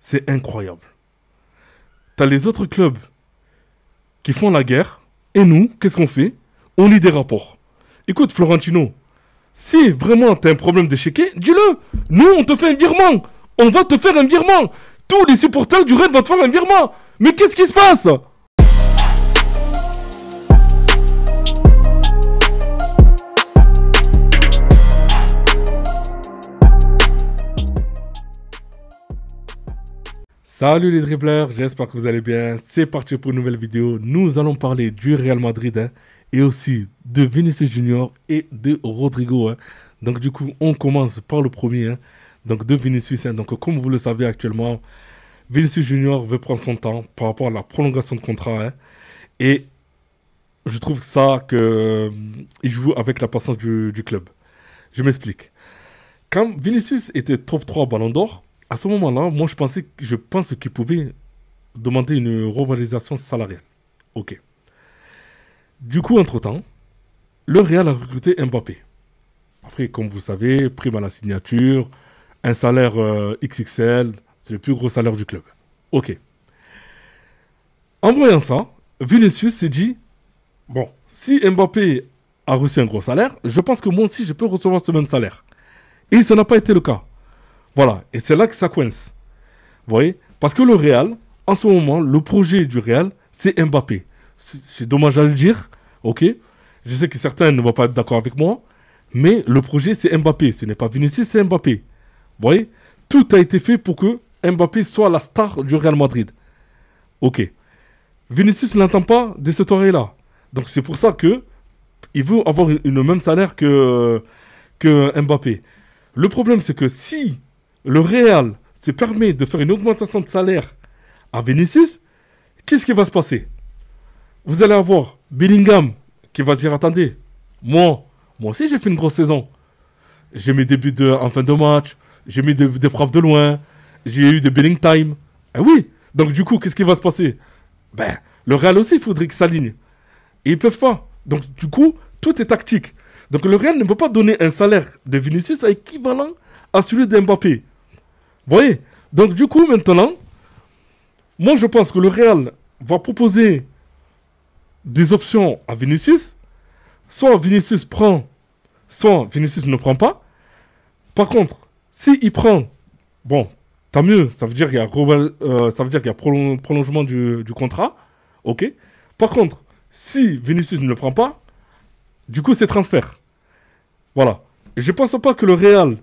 C'est incroyable. T'as les autres clubs qui font la guerre. Et nous, qu'est-ce qu'on fait? On lit des rapports. Écoute, Florentino, si vraiment t'as un problème de chéquier, dis-le. Nous, on te fait un virement. On va te faire un virement. Tous les supporters du Rennes vont te faire un virement. Mais qu'est-ce qui se passe? Salut les dribbleurs, j'espère que vous allez bien. C'est parti pour une nouvelle vidéo. Nous allons parler du Real Madrid et aussi de Vinicius Junior et de Rodrigo. Donc du coup, on commence par le premier, donc de Vinicius. Donc comme vous le savez actuellement, Vinicius Junior veut prendre son temps par rapport à la prolongation de contrat. Et je trouve ça qu'il joue avec la patience du club. Je m'explique. Quand Vinicius était top 3 Ballon d'Or, à ce moment-là, moi je pense qu'il pouvait demander une revalorisation salariale. Ok. Du coup, entre-temps, le Real a recruté Mbappé. Après, comme vous savez, prime à la signature, un salaire XXL, c'est le plus gros salaire du club. Ok. En voyant ça, Vinicius s'est dit, bon, si Mbappé a reçu un gros salaire, je pense que moi aussi je peux recevoir ce même salaire. Et ça n'a pas été le cas. Voilà, et c'est là que ça coince. Vous voyez? Parce que le Real, en ce moment, le projet du Real, c'est Mbappé. C'est dommage à le dire, ok? Je sais que certains ne vont pas être d'accord avec moi, mais le projet, c'est Mbappé. Ce n'est pas Vinicius, c'est Mbappé. Vous voyez? Tout a été fait pour que Mbappé soit la star du Real Madrid. Ok. Vinicius n'entend pas de cette oreille-là. Donc c'est pour ça que il veut avoir le même salaire que Mbappé. Le problème, c'est que si le Real se permet de faire une augmentation de salaire à Vinicius, qu'est-ce qui va se passer? Vous allez avoir Bellingham qui va dire, attendez, moi aussi j'ai fait une grosse saison. J'ai mis des buts en fin de match, j'ai mis des frappes de loin, j'ai eu des Belling time. Eh oui, donc du coup, qu'est-ce qui va se passer? Ben, le Real aussi, il faudrait qu'ils s'alignent. Et ils peuvent pas. Donc du coup, tout est tactique. Donc le Real ne peut pas donner un salaire de Vinicius équivalent à celui d'Mbappé. Vous voyez? Donc du coup, maintenant, moi je pense que le Real va proposer des options à Vinicius. Soit Vinicius prend, soit Vinicius ne prend pas. Par contre, s'il prend, bon, tant mieux, ça veut dire qu'il y a, prolongement du contrat. Ok. Par contre, si Vinicius ne le prend pas, du coup c'est transfert. Voilà. Et je ne pense pas que le Real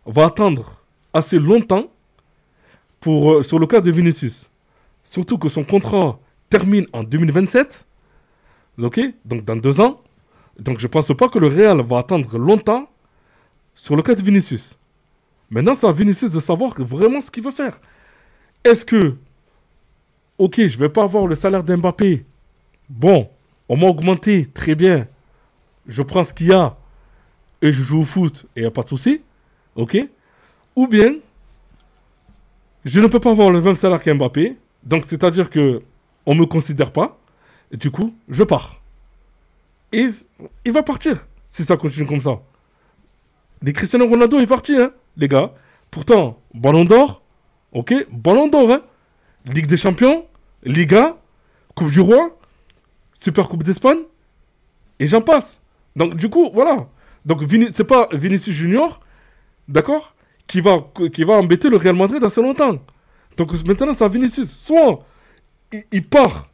va attendre assez longtemps sur le cas de Vinicius. Surtout que son contrat termine en 2027. Ok? Donc dans 2 ans. Donc je ne pense pas que le Real va attendre longtemps sur le cas de Vinicius. Maintenant, c'est à Vinicius de savoir vraiment ce qu'il veut faire. Est-ce que, ok, je ne vais pas avoir le salaire d'Mbappé. Bon, on m'a augmenté, très bien. Je prends ce qu'il y a et je joue au foot et il n'y a pas de souci. Ok? Ou bien, je ne peux pas avoir le même salaire qu'Mbappé. Donc, c'est-à-dire que on ne me considère pas. Et du coup, je pars. Et il va partir si ça continue comme ça. Les Cristiano Ronaldo est parti, hein, les gars. Pourtant, Ballon d'Or. Ok? Ballon d'Or, hein. Ligue des Champions. Liga. Coupe du Roi. Super Coupe d'Espagne. Et j'en passe. Donc, du coup, voilà. Donc, c'est pas Vinicius Junior, d'accord, qui va embêter le Real Madrid assez longtemps. Donc, maintenant, c'est à Vinicius. Soit il part,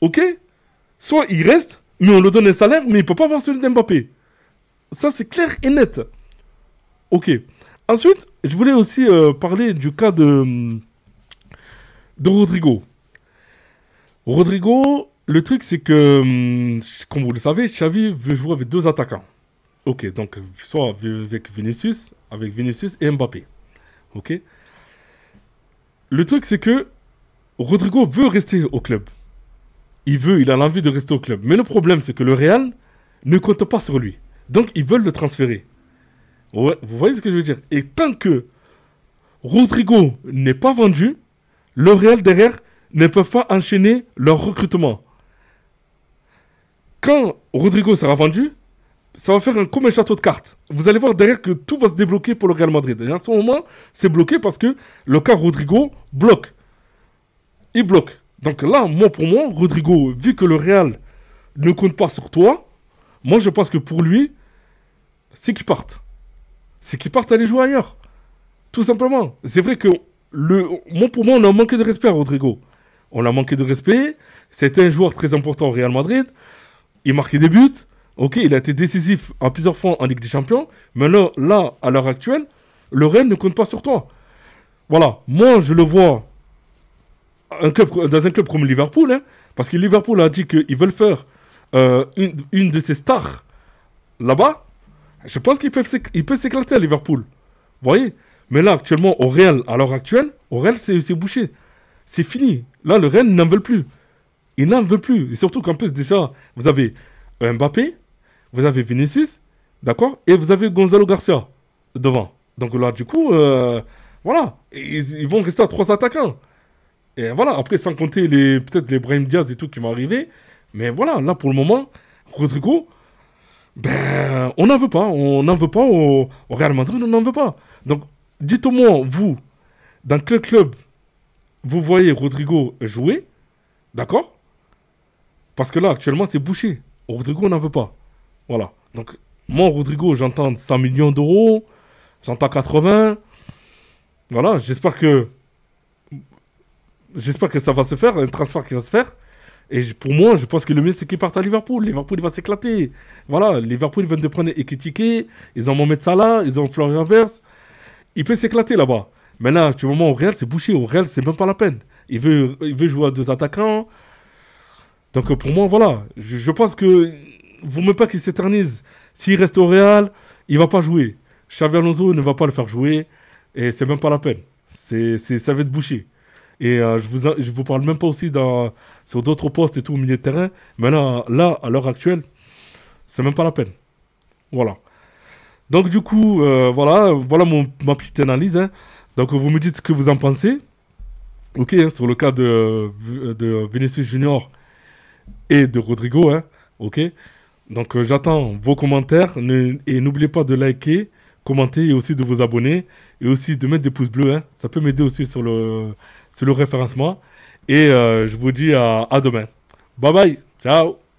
ok, soit il reste, mais on lui donne un salaire, mais il ne peut pas avoir celui d'Mbappé. Ça, c'est clair et net. Ok. Ensuite, je voulais aussi parler du cas de Rodrigo. Rodrigo, le truc, c'est que, comme vous le savez, Xavi veut jouer avec 2 attaquants. Ok, donc, soit avec Vinicius et Mbappé. Ok. Le truc, c'est que Rodrigo veut rester au club. Il a l'envie de rester au club. Mais le problème, c'est que le Real ne compte pas sur lui. Donc, ils veulent le transférer. Ouais, vous voyez ce que je veux dire? Et tant que Rodrigo n'est pas vendu, le Real derrière ne peut pas enchaîner leur recrutement. Quand Rodrigo sera vendu, ça va faire comme un château de cartes. Vous allez voir derrière que tout va se débloquer pour le Real Madrid. Et en ce moment, c'est bloqué parce que le cas Rodrigo bloque. Il bloque. Donc là, pour moi, Rodrigo, vu que le Real ne compte pas sur toi, moi je pense que pour lui, c'est qu'il parte. C'est qu'il parte aller jouer ailleurs. Tout simplement. C'est vrai que pour moi, on a manqué de respect à Rodrigo. On a manqué de respect. C'était un joueur très important au Real Madrid. Il marquait des buts. Ok, il a été décisif en plusieurs fois en Ligue des Champions. Mais là, à l'heure actuelle, le Real ne compte pas sur toi. Voilà. Moi, je le vois dans un club comme Liverpool. Hein, parce que Liverpool a dit qu'ils veulent faire une de ses stars là-bas. Je pense qu'il peut s'éclater à Liverpool. Vous voyez? Mais là, actuellement, au Real, à l'heure actuelle, au Real, c'est bouché. C'est fini. Là, le Real n'en veut plus. Il n'en veut plus. Et surtout qu'en plus, déjà, vous avez Mbappé, vous avez Vinicius, d'accord? Et vous avez Gonzalo Garcia devant. Donc là, du coup, voilà. Ils vont rester à 3 attaquants. Et voilà, après, sans compter peut-être les Brahim Diaz et tout qui vont arriver. Mais voilà, là, pour le moment, Rodrigo, ben, on n'en veut pas. On n'en veut pas au Real Madrid, on n'en veut pas. Donc, dites-moi, vous, dans quel club vous voyez Rodrigo jouer, d'accord? Parce que là, actuellement, c'est bouché. Rodrigo, on n'en veut pas. Voilà. Donc, moi, Rodrigo, j'entends 100 millions d'euros, j'entends 80. Voilà, j'espère que ça va se faire, un transfert qui va se faire. Et pour moi, je pense que le mieux, c'est qu'il parte à Liverpool. Liverpool, il va s'éclater. Voilà, Liverpool, ils viennent de prendre Ekitike, ils ont Mohamed Salah, ils ont Florian Wirtz. Il peut s'éclater là-bas. Mais là, du moment au Real, c'est bouché. Au Real, c'est même pas la peine. Il veut jouer à 2 attaquants. Donc pour moi, voilà. Je pense que vous ne mettez pas qu'il s'éternise. S'il reste au Real, il va pas jouer. Xabi Alonso ne va pas le faire jouer. Et c'est même pas la peine. Ça va être bouché. Et je vous parle même pas aussi sur d'autres postes et tout au milieu de terrain. Mais là à l'heure actuelle, c'est même pas la peine. Voilà. Donc du coup, voilà ma petite analyse. Hein. Donc vous me dites ce que vous en pensez. Ok, hein, sur le cas de Vinicius Junior et de Rodrigo. Hein, ok. Donc j'attends vos commentaires. Et n'oubliez pas de liker, commenter et aussi de vous abonner. Et aussi de mettre des pouces bleus. Hein. Ça peut m'aider aussi sur le référencement. Et je vous dis à demain. Bye bye. Ciao.